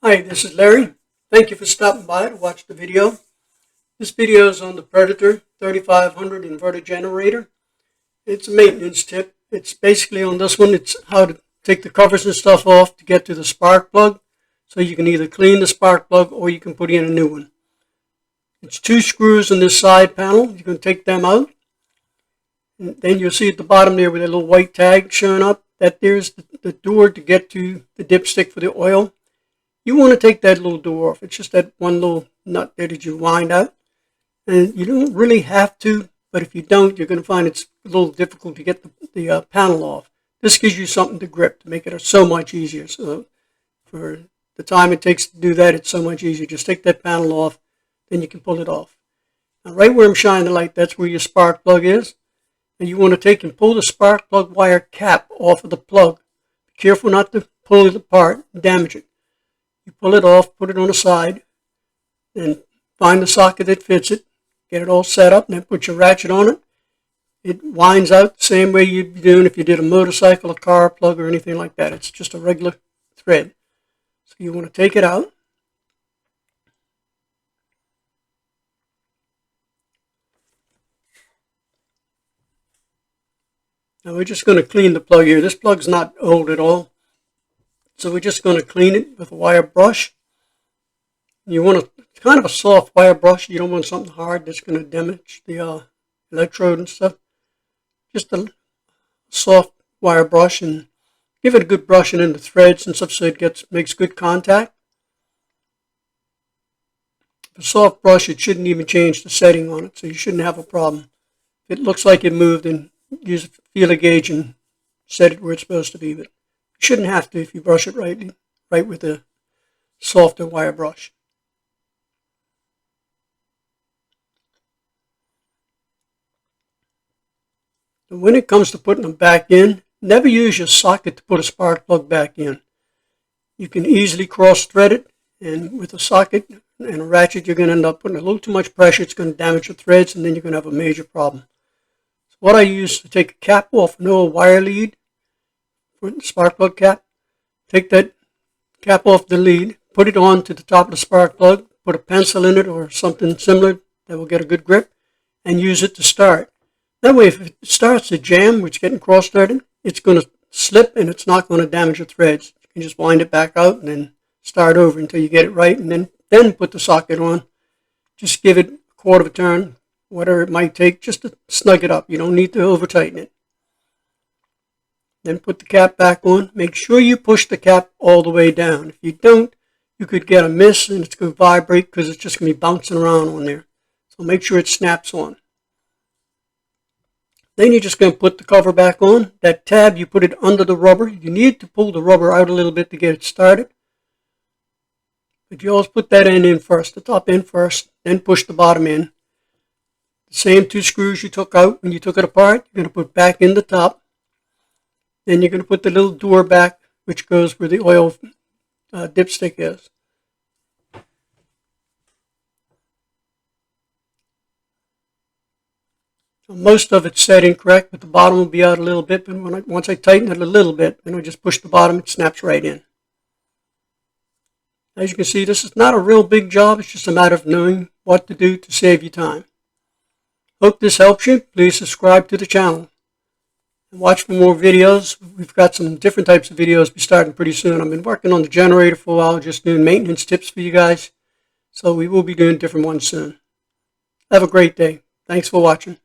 Hi, this is Larry. Thank you for stopping by to watch the video. This video is on the Predator 3500 inverter generator. It's a maintenance tip. It's basically on this one, it's how to take the covers and stuff off to get to the spark plug. So you can either clean the spark plug or you can put in a new one. It's 2 screws on this side panel. You can take them out. And then you'll see at the bottom there with a little white tag showing up that there's the door to get to the dipstick for the oil. You want to take that little door off. It's just that one little nut there that you wind out. And you don't really have to, but if you don't, you're going to find it's a little difficult to get the panel off. This gives you something to grip to make it so much easier. So for the time it takes to do that, it's so much easier. Just take that panel off, then you can pull it off. Now, right where I'm shining the light, that's where your spark plug is. And you want to take and pull the spark plug wire cap off of the plug. Be careful not to pull it apart and damage it. You pull it off, put it on the side, and find the socket that fits it. Get it all set up, and then put your ratchet on it. It winds out the same way you'd be doing if you did a motorcycle, a car plug, or anything like that. It's just a regular thread. So you want to take it out. Now we're just going to clean the plug here. This plug's not old at all. So we're just going to clean it with a wire brush. You want kind of a soft wire brush. You don't want something hard that's going to damage the electrode and stuff. Just a soft wire brush, and give it a good brushing in the threads and stuff so it makes good contact. With a soft brush, it shouldn't even change the setting on it, so you shouldn't have a problem. If it looks like it moved, then use a feeler gauge and set it where it's supposed to be. But you shouldn't have to if you brush it right with a softer wire brush. So when it comes to putting them back in, never use your socket to put a spark plug back in. You can easily cross thread it, and with a socket and a ratchet, you're going to end up putting a little too much pressure. It's going to damage the threads, and then you're going to have a major problem. So what I use to take a cap off an old wire lead, for the spark plug cap, take that cap off the lead, put it on to the top of the spark plug, put a pencil in it or something similar that will get a good grip, and use it to start. That way, if it starts to jam, which is getting cross-threaded, it's going to slip and it's not going to damage the threads. You can just wind it back out and then start over until you get it right, and then put the socket on. Just give it a quarter of a turn, whatever it might take, just to snug it up. You don't need to over-tighten it. Then put the cap back on. Make sure you push the cap all the way down. If you don't, you could get a miss and it's going to vibrate because it's just going to be bouncing around on there. So make sure it snaps on. Then you're just going to put the cover back on. That tab, you put it under the rubber. You need to pull the rubber out a little bit to get it started. But you always put that end in first, the top end first, then push the bottom in. The same 2 screws you took out when you took it apart, you're going to put back in the top. Then you're going to put the little door back, which goes where the oil dipstick is. So most of it's set incorrect, but the bottom will be out a little bit. But once I tighten it a little bit, then I just push the bottom, it snaps right in. As you can see, this is not a real big job. It's just a matter of knowing what to do to save you time. Hope this helps you. Please subscribe to the channel and watch for more videos. We've got some different types of videos be starting pretty soon. I've been working on the generator for a while, just doing maintenance tips for you guys. So we will be doing different ones soon. Have a great day. Thanks for watching.